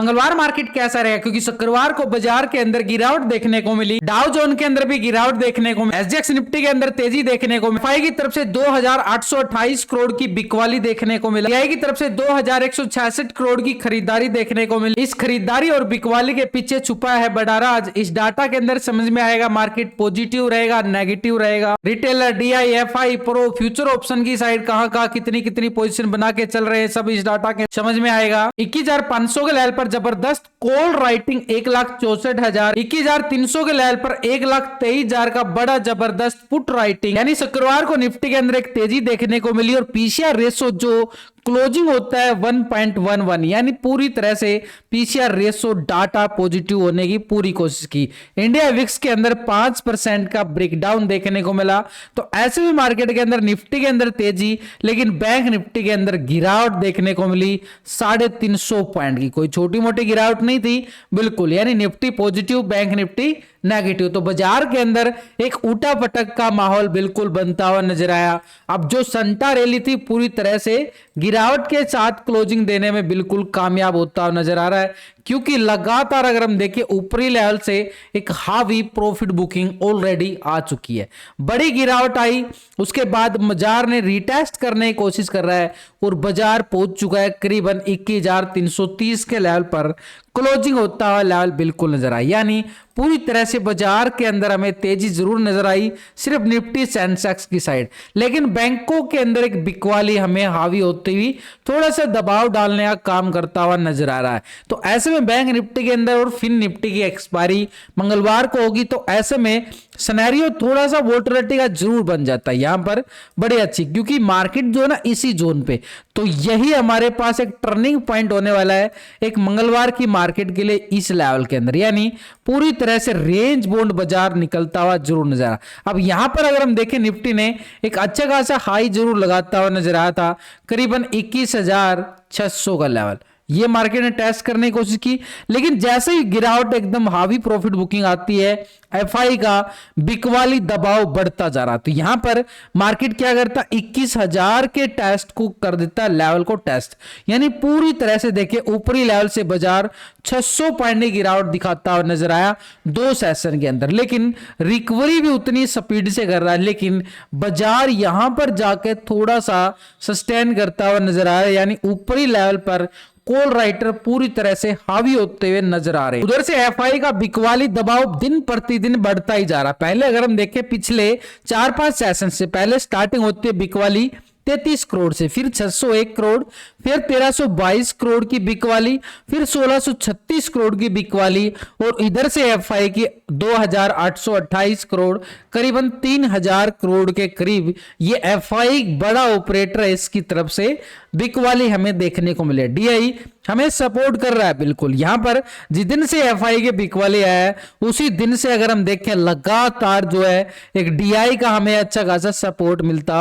मंगलवार मार्केट कैसा रहेगा, क्योंकि शुक्रवार को बाजार के अंदर गिरावट देखने को मिली, डाउ जोन के अंदर भी गिरावट देखने को मिली, एसजीएक्स निफ्टी के अंदर तेजी देखने को मिली, एफआई की तरफ से 2828 करोड़ की बिकवाली देखने को मिला, एआई की तरफ से 2166 करोड़ की खरीदारी देखने को मिली। इस खरीदारी और बिकवाली के पीछे छुपा है बड़ा राज। इस डाटा के अंदर समझ में आएगा मार्केट पॉजिटिव रहेगा, नेगेटिव रहेगा, retailer, DI, FI, pro, future option की साइड कहां कितनी कितनी पोजीशन बना के चल रहे हैं, सब इस डाटा के समझ में आएगा। 21,500 के लेवल पर जबरदस्त कॉल राइटिंग 1,64,000, 21,300 के लेवल पर 1,23,000 का बड़ा जबरदस्त पुट राइटिंग, यानी शुक्रवार को निफ्टी के अंदर एक तेजी देखने को मिली। और पीसीआर रेशो जो क्लोजिंग होता है 1.11, यानी पूरी तरह से पीसीआर रेशो डाटा पॉजिटिव होने की पूरी कोशिश की। इंडिया विक्स के अंदर 5% का ब्रेकडाउन देखने को मिला। तो ऐसे भी मार्केट के अंदर निफ्टी के अंदर तेजी, लेकिन बैंक निफ्टी के अंदर गिरावट देखने को मिली 350 पॉइंट की। कोई छोटी मोटी गिरावट नहीं थी बिल्कुल, यानी Nifty positive, bank Nifty negative. तो बाजार के अंदर एक उठा पटक का माहौल बिल्कुल बनता हुआ नजर आया। अब जो संता रैली थी पूरी तरह से गिरावट के साथ क्लोजिंग देने में बिल्कुल कामयाब होता हुआ नजर आ रहा है, क्योंकि लगातार अगर हम देखें ऊपरी लेवल से एक हावी प्रॉफिट बुकिंग ऑलरेडी आ चुकी है। बड़ी गिरावट आई, उसके बाद बाजार ने रिटेस्ट करने की कोशिश कर रहा है और बाजार पहुंच चुका है करीबन 21,330 के लेवल पर। क्लोजिंग होता हुआ लेवल बिल्कुल नजर आई, यानी पूरी तरह से बाजार के अंदर हमें तेजी जरूर नजर आई, सिर्फ निफ्टी सेंसेक्स की साइड। लेकिन बैंकों के अंदर एक बिकवाली हमें हावी होती हुई थोड़ा सा दबाव डालने का काम करता हुआ नजर आ रहा है। तो ऐसे में बैंक निफ्टी के अंदर और फिन निफ्टी की एक्सपायरी मंगलवार को होगी, तो ऐसे में सिनेरियो थोड़ा सा वोलेटिलिटी का जरूर बन जाता है यहां पर बड़ी अच्छी, क्योंकि मार्केट जो है ना इसी जोन पे, तो यही हमारे पास एक टर्निंग पॉइंट होने वाला है एक मंगलवार की मार्केट के लिए इस लेवल के अंदर, यानी पूरी तरह से रेंज बोन्ड बाजार निकलता हुआ जरूर नजर आ। अब यहां पर अगर हम देखें निफ्टी ने एक अच्छा खासा हाई जरूर लगाता हुआ नजर आया था, करीबन 21,600 का लेवल ये मार्केट ने टेस्ट करने की कोशिश की। लेकिन जैसे ही गिरावट एकदम हावी प्रॉफिट बुकिंग आती है, एफआई का बिकवाली दबाव बढ़ता जा रहा, तो यहां पर मार्केट क्या करता, 21,000 के टेस्ट को कर देता लेवल को टेस्ट, यानी पूरी तरह से देखिए ऊपरी लेवल से बाजार 600 पॉइंट की गिरावट दिखाता हुआ नजर आया 2 सेशन के अंदर। लेकिन रिकवरी भी उतनी स्पीड से कर रहा है, लेकिन बाजार यहां पर जाके थोड़ा सा सस्टेन करता हुआ नजर आ रहा है, यानी ऊपरी लेवल पर कॉल राइटर पूरी तरह से हावी होते हुए नजर आ रहे हैं। उधर से एफआई का बिकवाली दबाव दिन प्रतिदिन बढ़ता ही जा रहा। पहले अगर हम देखें पिछले 4-5 सेशन से पहले स्टार्टिंग होती है बिकवाली 33 करोड़ से, फिर 601 करोड़, फिर 1322 करोड़ की बिकवाली, फिर 1636 करोड़ की बिकवाली, और इधर से एफआई की 2828 करोड़, करीबन 3000 करोड़ के करीब ये एफआई बड़ा ऑपरेटर है, इसकी तरफ से बिकवाली हमें देखने को मिले। डीआई हमें सपोर्ट कर रहा है बिल्कुल। यहां पर जिस दिन से एफआई के बिकवाली आया है उसी दिन से अगर हम देखें लगातार जो है एक डीआई का हमें अच्छा खासा सपोर्ट मिलता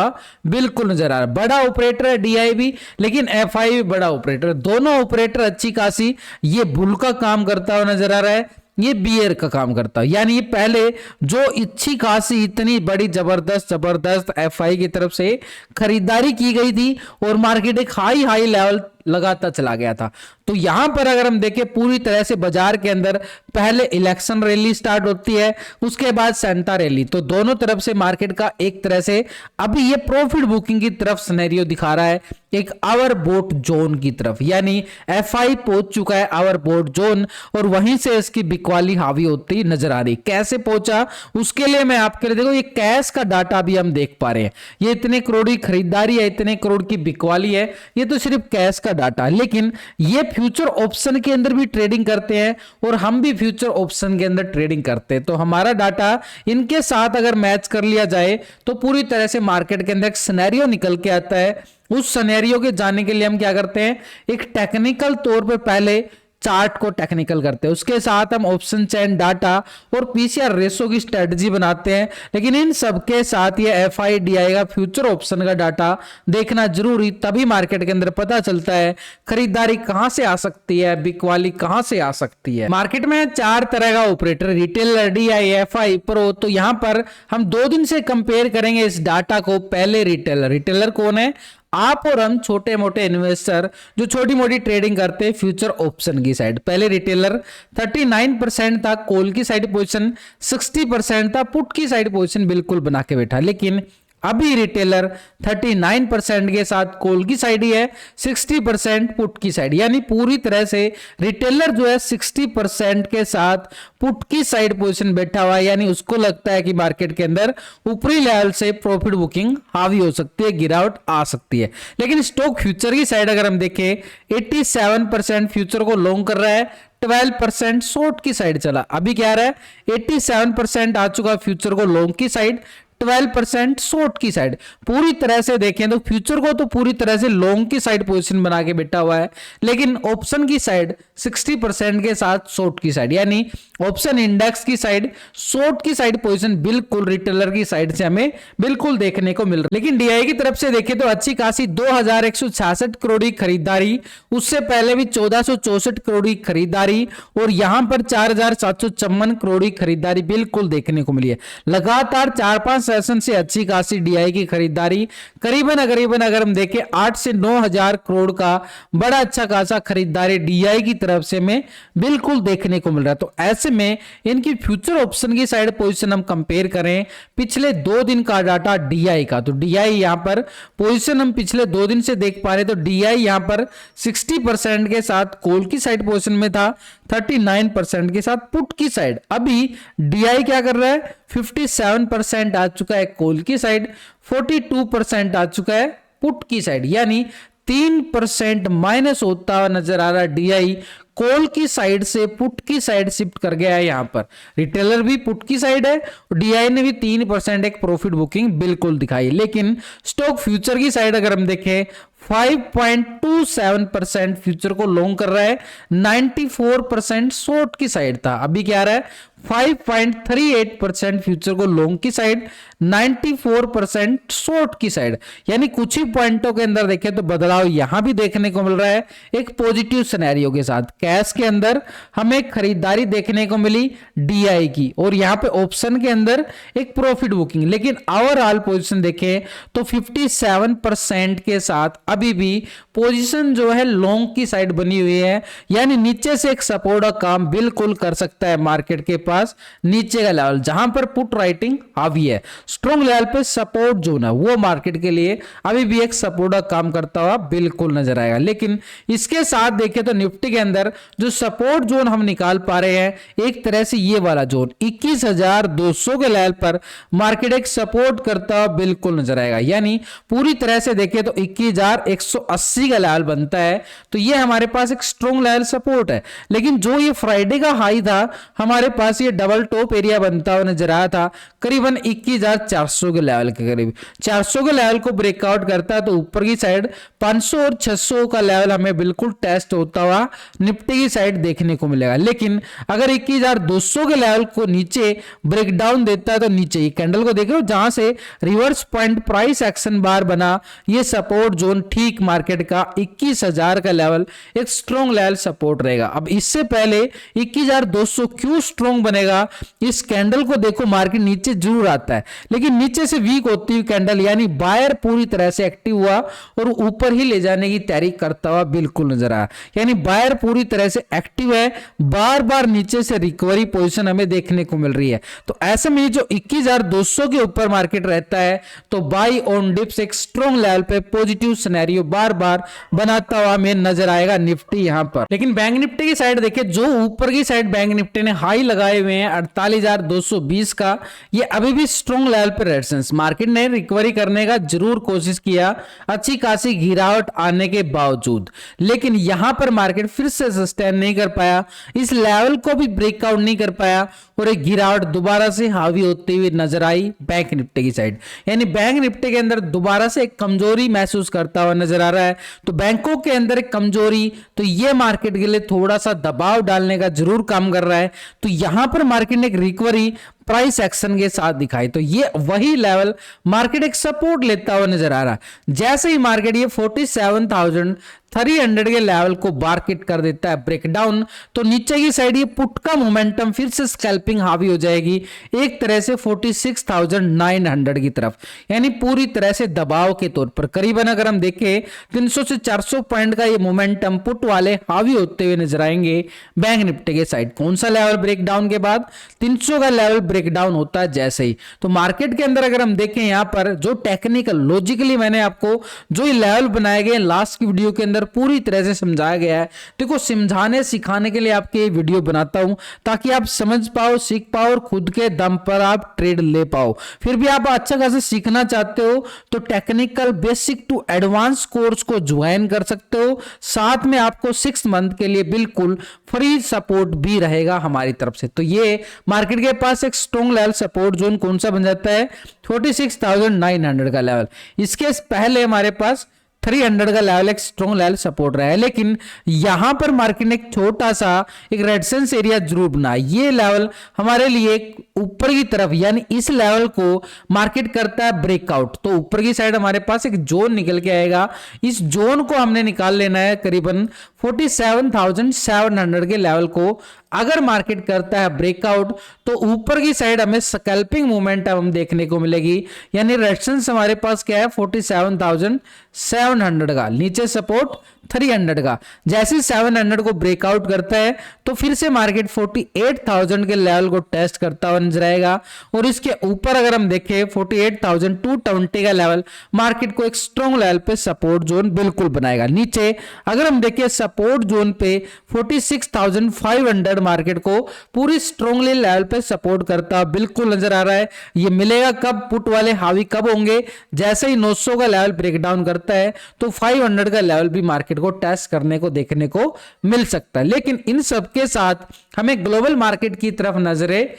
बिल्कुल नजर आ रहा है। बड़ा ऑपरेटर है डीआई भी, लेकिन एफआई भी बड़ा ऑपरेटर, दोनों ऑपरेटर अच्छी खासी ये बुल का काम करता हुआ नजर आ रहा है, ये बियर का काम करता है। यानी ये पहले जो अच्छी खासी इतनी बड़ी जबरदस्त एफआई की तरफ से खरीदारी की गई थी और मार्केट एक हाई लेवल लगाता चला गया था। तो यहां पर अगर हम देखें पूरी तरह से बाजार के अंदर पहले इलेक्शन रैली स्टार्ट होती है, उसके बाद सेंटा रैली, तो दोनों तरफ से मार्केट का एक तरह से अभी ये प्रॉफिट बुकिंग की तरफ सिनेरियो दिखा रहा है, एक आवर बोट जोन की तरफ, यानी एफआई पहुंच चुका है आवर बोट जोन और वहीं से इसकी बिकवाली हावी होती नजर आ रही। कैसे पहुंचा उसके लिए मैं आपके लिए देखो ये कैश का डाटा भी हम देख पा रहे हैं, ये इतने करोड़ की खरीदारी है, इतने करोड़ की बिकवाली है, ये तो सिर्फ कैश का डाटा। लेकिन ये फ्यूचर ऑप्शन के अंदर भी ट्रेडिंग करते हैं और हम भी फ्यूचर ऑप्शन के अंदर ट्रेडिंग करते हैं, तो हमारा डाटा इनके साथ अगर मैच कर लिया जाए तो पूरी तरह से मार्केट के अंदर एक सिनेरियो निकल के आता है। उस सिनेरियो के जाने के लिए हम क्या करते हैं, एक टेक्निकल तौर पर पहले चार्ट को टेक्निकल करते हैं, उसके साथ हम ऑप्शन चेन डाटा और पीसीआर रेशो की स्ट्रेटजी बनाते हैं। लेकिन इन सब के साथ ये एफआईडीआई का फ्यूचर ऑप्शन का डाटा देखना जरूरी, तभी मार्केट के अंदर पता चलता है खरीदारी कहां से आ सकती है, बिकवाली कहां से आ सकती है। मार्केट में 4 तरह का operator, retailer, DI, FI, pro. तो यहां पर हम 2 दिन से कंपेयर करेंगे इस डाटा को। पहले रिटेलर कौन है, आप और हम छोटे मोटे इन्वेस्टर जो छोटी मोटी ट्रेडिंग करते हैं फ्यूचर ऑप्शन की साइड, पहले रिटेलर 39% था, कॉल की साइड पोजीशन 60% था, पुट की साइड पोजीशन बिल्कुल बना के बैठा। लेकिन अभी रिटेलर 39% के साथ कॉल की साइड ही है, 60% पुट की साइड, यानी पूरी तरह से रिटेलर जो है 60% के साथ पुट की साइड पोजीशन बैठा हुआ है। यानी उसको लगता है कि मार्केट के अंदर ऊपरी लेवल से प्रॉफिट बुकिंग हावी हो सकती है, गिरावट आ सकती है। लेकिन स्टॉक फ्यूचर की साइड अगर हम देखें 87% फ्यूचर को लॉन्ग कर रहा है, 12% शॉर्ट की साइड चला। अभी क्या रहा है 87% आ चुका फ्यूचर को लॉन्ग की साइड, 12% शॉर्ट की साइड। पूरी तरह से देखें तो फ्यूचर को तो पूरी तरह से लॉन्ग की साइड पोजीशन बना के बैठा हुआ है, लेकिन ऑप्शन की साइड 60% के साथ शॉर्ट की साइड, यानी ऑप्शन इंडेक्स की साइड शॉर्ट की साइड पोजीशन बिल्कुल रिटेलर की साइड से हमें बिल्कुल देखने को मिल रहा है। लेकिन डीआई की तरफ से देखें तो अच्छी खासी 2166 करोड़ की खरीदारी, उससे पहले भी 1464 करोड़ की खरीदारी और यहां पर 4754 करोड़ की खरीदारी बिल्कुल देखने को मिली है। लगातार 4-5 सेशन से अच्छी खासी डीआई की खरीदारी करीबन अगर हम देखें 8 से 9,000 करोड़ का बड़ा अच्छा खासा खरीदारी डीआई की तरफ से हमें बिल्कुल देखने को मिल रहा है। तो ऐसे में इनकी फ्यूचर ऑप्शन की साइड पोजीशन हम कंपेयर करें पिछले 2 दिन का डाटा डीआई का, तो डीआई यहां पर पोजीशन हम पिछले 2 दिन से देख पा रहे, तो डीआई यहां पर 60% के साथ कॉल की साइड पोजीशन में था, 39% के साथ पुट की साइड। अभी डीआई क्या कर रहा है 57% आ चुका है कॉल की साइड, 42% आ चुका है पुट की साइड, यानी 3% माइनस होता हुआ नजर आ रहा है डीआई कॉल की साइड से पुट की साइड शिफ्ट कर गया है। यहां पर रिटेलर भी पुट की साइड है, डीआई ने भी 3% एक प्रॉफिट बुकिंग बिल्कुल दिखाई। लेकिन स्टॉक फ्यूचर की साइड अगर हम देखें 5.27% फ्यूचर को लॉन्ग कर रहा है, 94% शॉर्ट की साइड था। अभी क्या रहा है 5.38% फ्यूचर को लॉन्ग की साइड, 94% शॉर्ट की साइड, यानी कुछ ही पॉइंटों के अंदर देखें तो बदलाव यहां भी देखने को मिल रहा है एक पॉजिटिव सिनेरियो के साथ। कैश के अंदर हमें खरीदारी देखने को मिली डीआई की और यहां पे ऑप्शन के अंदर एक प्रॉफिट बुकिंग, लेकिन ओवरऑल पोजीशन देखें तो 57% के साथ अभी भी पोजीशन जो है लॉन्ग की साइड बनी हुई है, यानी नीचे से एक सपोर्ट का काम बिल्कुल कर सकता है मार्केट के पास। नीचे का लेवल जहां पर पुट राइटिंग हावी है, स्ट्रॉन्ग लेवल पे सपोर्ट जोन है, वो मार्केट के लिए अभी भी एक सपोर्ट का काम करता हुआ बिल्कुल नजर आएगा। लेकिन इसके साथ देखें तो निफ्टी के अंदर जो सपोर्ट जोन हम निकाल पा रहे हैं, एक तरह से ये वाला जोन 21,200 के लेवल पर मार्केट एक सपोर्ट करता हुआ बिल्कुल नजर आएगा। यानी पूरी तरह से देखें तो 21,180 का लेवल बनता है, तो ये हमारे पास एक स्ट्रॉन्ग लेवल सपोर्ट है। लेकिन जो ये फ्राइडे का हाई था, हमारे पास ये डबल टॉप एरिया बनता हुआ नजर आया था करीबन 21,400 के लेवल के करीब। 400 के लेवल को ब्रेकआउट करता है तो ऊपर की साइड 500 और 600 का लेवल हमें बिल्कुल टेस्ट होता हुआ निफ्टी की साइड देखने को मिलेगा। लेकिन अगर 21,200 के लेवल को नीचे ब्रेकडाउन देता है तो नीचे ये कैंडल को देख रहे हो जहां से रिवर्स पॉइंट प्राइस एक्शन बार बना, ये सपोर्ट जोन ठीक मार्केट का 21,000 का लेवल एक स्ट्रॉन्ग लेवल सपोर्ट रहेगा। अब इससे पहले 21,200 क्यों स्ट्रॉन्ग बनेगा, इस कैंडल को देखो मार्केट नीचे जरूर आता है लेकिन नीचे से वीक होती हुई कैंडल, यानी बायर पूरी तरह से एक्टिव हुआ और ऊपर ही ले जाने की तैयारी करता हुआ बिल्कुल नजर आया। यानी बायर पूरी तरह से एक्टिव है, बार बार नीचे से रिकवरी पोजीशन हमें देखने को मिल रही है। तो ऐसे में जो 21,200 के ऊपर मार्केट रहता है तो बाई ऑन डिप्स एक स्ट्रॉन्ग लेवल पे पॉजिटिव सिनेरियो बार बार बनाता हुआ हमें नजर आएगा निफ्टी यहां पर। लेकिन बैंक निफ्टी की साइड देखिए, जो ऊपर की साइड बैंक निफ्टी ने हाई लगाए हुए हैं 48,220 का, ये अभी भी स्ट्रॉन्ग लेवल पर रेजिस्टेंस, मार्केट ने रिकवरी करने का जरूर कोशिश किया अच्छी खासी गिरावट आने के बावजूद, लेकिन यहां पर मार्केट फिर से सस्टेन नहीं कर पाया, इस लेवल को भी ब्रेकआउट नहीं कर पाया और एक गिरावट दोबारा से हावी होती हुई नजर आई बैंक निफ्टी की साइड। यानी बैंक निफ्टी के अंदर दोबारा से एक कमजोरी महसूस करता हुआ नजर आ रहा है। तो बैंकों के अंदर एक कमजोरी, तो ये मार्केट के लिए थोड़ा सा दबाव डालने का जरूर काम कर रहा है। तो यहां पर मार्केट ने एक रिकवरी प्राइस एक्शन के साथ दिखाई, तो ये वही लेवल मार्केट एक सपोर्ट लेता हुआ नजर आ रहा है। जैसे ही मार्केट ये 47,300 के लेवल को मार्केट कर देता है ब्रेकडाउन, तो नीचे की साइड ये पुट का मोमेंटम फिर से स्कैल्पिंग हावी हो जाएगी एक तरह से 46,900 की तरफ, यानी पूरी तरह से दबाव के तौर पर। करीबन अगर हम देखें 300 से 400 पॉइंट का ये मोमेंटम पुट वाले हावी होते हुए नजर आएंगे बैंक निफ्टी के साइड। कौन सा लेवल ब्रेकडाउन के बाद? 300 का लेवल ब्रेकडाउन होता है जैसे ही। तो मार्केट के अंदर अगर हम देखें यहां पर जो टेक्निकल लॉजिकली मैंने आपको जो ये लेवल बनाए गए लास्ट की वीडियो के अंदर पूरी तरह से समझाया गया है। देखो समझाने सिखाने के लिए आपके ये वीडियो बनाता हूं ताकि आप समझ पाओ, सीख पाओ और खुद के दम पर आप ट्रेड ले पाओ। फिर भी आप अच्छा खासा सीखना चाहते हो तो technical basic to advance course को ज्वाइन कर सकते हो। साथ में आपको 6 मंथ के लिए बिल्कुल फ्री सपोर्ट भी रहेगा हमारी तरफ से। तो ये मार्केट के पास एक स्ट्रॉन्ग लेवल सपोर्ट जोन कौन सा बन जाता है? 46,900 का लेवल। इसके पहले हमारे पास 300 का लेवल एक स्ट्रॉन्ग लेवल सपोर्ट रहा है, लेकिन यहां पर मार्केट ने एक छोटा सा एक रेजिस्टेंस एरिया जरूर बना। ये लेवल हमारे लिए ऊपर की तरफ, यानी इस लेवल को मार्केट करता है ब्रेकआउट, तो ऊपर की साइड हमारे पास एक जोन निकल के आएगा। इस जोन को हमने निकाल लेना है करीबन 47,700 के लेवल को। अगर मार्केट करता है ब्रेकआउट तो ऊपर की साइड हमें स्कैल्पिंग मूवमेंट हम देखने को मिलेगी, यानी रेजिस्टेंस हमारे पास क्या है 47,700 का, नीचे सपोर्ट 300 का। जैसे 700 को ब्रेकआउट करता है तो फिर से मार्केट 48,000 के लेवल को टेस्ट करता हुआ नजर आएगा, और इसके ऊपर अगर हम देखें 48,220 का लेवल मार्केट को एक स्ट्रॉन्ग लेवल पे सपोर्ट जोन बिल्कुल बनाएगा। नीचे अगर हम देखें सपोर्ट जोन पे 46,500 मार्केट को पूरी स्ट्रॉन्गली लेवल पे सपोर्ट करता बिल्कुल नजर आ रहा है। ये मिलेगा कब? पुट वाले हावी कब होंगे? जैसे ही 900 का लेवल ब्रेकडाउन करता है तो 500 का लेवल भी मार्केट को टेस्ट करने को देखने को मिल सकता है। लेकिन इन सब के साथ हमें ग्लोबल मार्केट की तरफ नजरें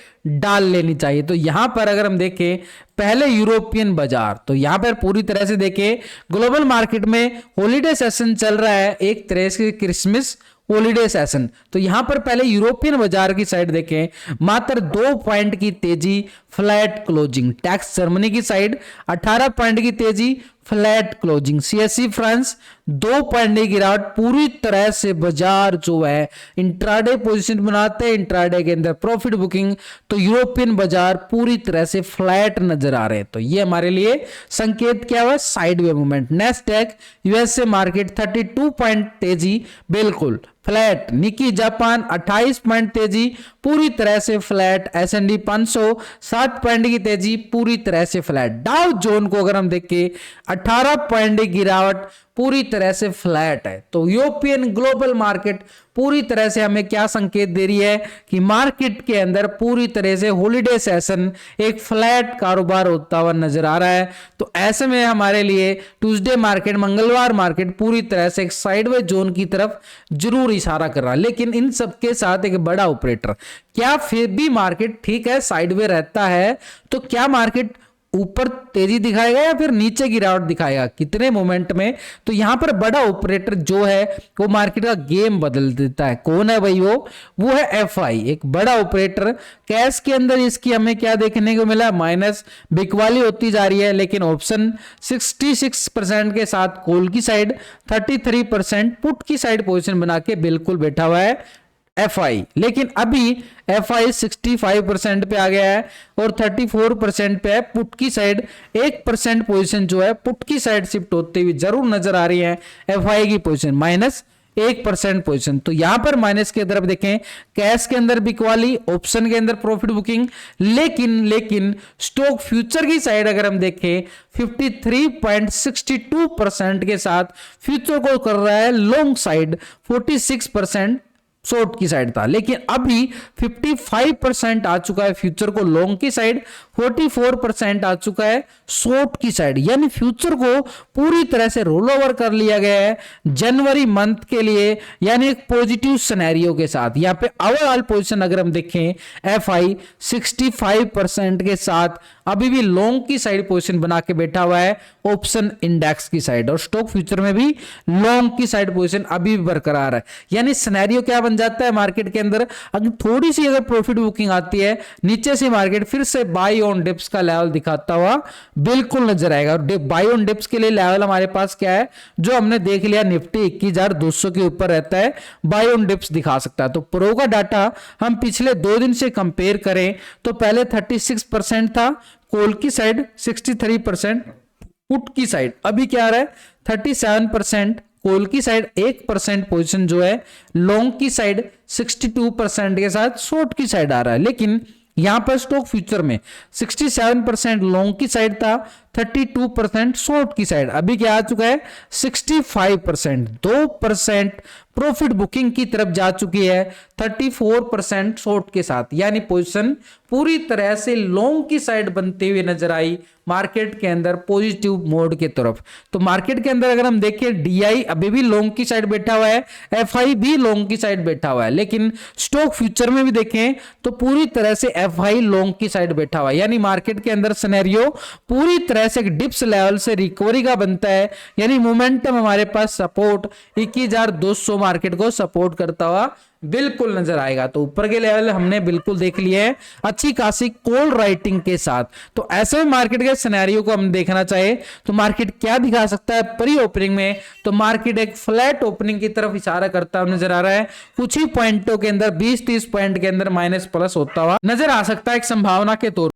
डाल लेनी चाहिए। तो यहां पर अगर हम देखें पहले यूरोपियन बाजार, तो यहां पर पूरी तरह से देखें ग्लोबल मार्केट में हॉलीडे सेशन चल रहा है, एक तरह से क्रिसमस हॉलीडे सेशन। तो यहां पर पहले यूरोपियन बाजार की साइड देखें, मात्र 2 पॉइंट की तेजी, फ्लैट क्लोजिंग। टैक्स जर्मनी की साइड 18 पॉइंट की तेजी, flat closing. CSE France 2 point की गिरावट। पूरी तरह से बाजार जो है इंट्राडे पोजीशन बनाते हैं, इंट्राडे के अंदर प्रॉफिट बुकिंग। तो यूरोपियन बाजार पूरी तरह से फ्लैट नजर आ रहे हैं, तो ये हमारे लिए संकेत क्या हुआ? Sideway movement. Nasdaq USA market 32 point तेजी, बिल्कुल फ्लैट। निकी जापान 28 पॉइंट तेजी, पूरी तरह से फ्लैट। एसएनडी 500 7 पॉइंट की तेजी, पूरी तरह से फ्लैट। डाउ जोन को अगर हम देखें 18 पॉइंट की गिरावट, पूरी तरह से फ्लैट है। तो यूरोपियन ग्लोबल मार्केट पूरी तरह से हमें क्या संकेत दे रही है कि मार्केट के अंदर पूरी तरह से हॉलीडे सेशन एक फ्लैट कारोबार होता हुआ नजर आ रहा है। तो ऐसे में हमारे लिए ट्यूसडे मार्केट, मंगलवार मार्केट पूरी तरह से एक साइडवे जोन की तरफ जरूर इशारा कर रहा है। लेकिन इन सबके साथ एक बड़ा ऑपरेटर, क्या फिर भी मार्केट ठीक है साइडवे रहता है तो क्या मार्केट ऊपर तेजी दिखाएगा या फिर नीचे गिरावट दिखाएगा, कितने मोमेंट में? तो यहां पर बड़ा ऑपरेटर जो है वो मार्केट का गेम बदल देता है। कौन है भाई? वो है एफआई, एक बड़ा ऑपरेटर। कैश के अंदर इसकी हमें क्या देखने को मिला? माइनस बिकवाली होती जा रही है, लेकिन ऑप्शन 66% के साथ कॉल की साइड, 33% पुट की साइड पोजीशन बना के बिल्कुल बैठा हुआ है एफआई। लेकिन अभी एफआई 65% पे आ गया है और 34% पे है पुट की साइड। 1% पोजीशन जो है पुट की साइड शिफ्ट होते हुए जरूर नजर आ रही है एफआई की पोजीशन, -1% पोजीशन। तो यहां पर माइनस की तरफ देखें, कैश के अंदर बिकवाली, ऑप्शन के अंदर प्रॉफिट बुकिंग। लेकिन स्टॉक फ्यूचर की साइड अगर हम देखें 53.62% के साथ फ्यूचर को कर रहा है लॉन्ग साइड, 46% शॉर्ट की साइड था। लेकिन अभी 55% आ चुका है फ्यूचर को लॉन्ग की साइड, 44% आ चुका है शॉर्ट की साइड, यानी फ्यूचर को पूरी तरह से रोल ओवर कर लिया गया है जनवरी मंथ के लिए, यानी एक पॉजिटिव सिनेरियो के साथ। यहां पे ओवरऑल पोजीशन अगर हम देखें एफआई 65% के साथ अभी भी लॉन्ग की साइड पोजीशन बना के बैठा हुआ है ऑप्शन इंडेक्स की साइड, और स्टॉक फ्यूचर में भी लॉन्ग की साइड पोजीशन अभी भी बरकरार है। यानी सिनेरियो क्या बन जाता है मार्केट के अंदर। अगर थोड़ी सी अगर प्रॉफिट बुकिंग आती है नीचे से मार्केट फिर से बाई ऑन डिप्स का लेवल दिखाता हुआ बिल्कुल नजर आएगा। और बाई ऑन डिप्स के लिए लेवल हमारे पास क्या है, जो हमने देख लिया निफ्टी 21,200 के ऊपर रहता है, बाई ऑन डिप्स दिखा सकता है। तो प्रो का डाटा हम पिछले 2 दिन से कंपेयर करें तो पहले 36% था कॉल की साइड, 63% पुट की साइड, अभी क्या आ रहा है 37% कॉल की साइड, 1% पोजीशन जो है लॉन्ग की साइड 62% के साथ शॉर्ट की साइड आ रहा है। लेकिन यहां पर स्टॉक फ्यूचर में 67% लॉन्ग की साइड था, 32% शॉर्ट की साइड, अभी क्या आ चुका है 65%, 2% प्रॉफिट बुकिंग की तरफ जा चुकी है 34% शॉर्ट के साथ, यानी पोजीशन पूरी तरह से लॉन्ग की साइड बनते हुए नजर आई मार्केट के अंदर पॉजिटिव मोड के तरफ। तो मार्केट के अंदर अगर हम देखें डीआई अभी भी लॉन्ग की साइड बैठा हुआ है, एफआई भी लॉन्ग की साइड बैठा हुआ है, लेकिन स्टॉक फ्यूचर में भी देखें तो पूरी तरह से एफआई लॉन्ग की साइड बैठा हुआ है, यानी मार्केट के अंदर सिनेरियो पूरी तरह से डिप्स लेवल से रिकवरी का बनता है, यानी मोमेंटम हमारे पास सपोर्ट 21,200 मार्केट को सपोर्ट करता हुआ बिल्कुल नजर आएगा। तो ऊपर के लेवल हमने बिल्कुल देख लिए हैं अच्छी खासी कॉल राइटिंग के साथ। तो ऐसे में मार्केट के सिनेरियो को हम देखना चाहे तो मार्केट क्या दिखा सकता है प्री ओपनिंग में, तो मार्केट एक फ्लैट ओपनिंग की तरफ इशारा करता हुआ नजर आ रहा है, कुछ ही पॉइंटों के अंदर 20-30 पॉइंट के अंदर माइनस प्लस होता हुआ नजर आ सकता है एक संभावना के तौर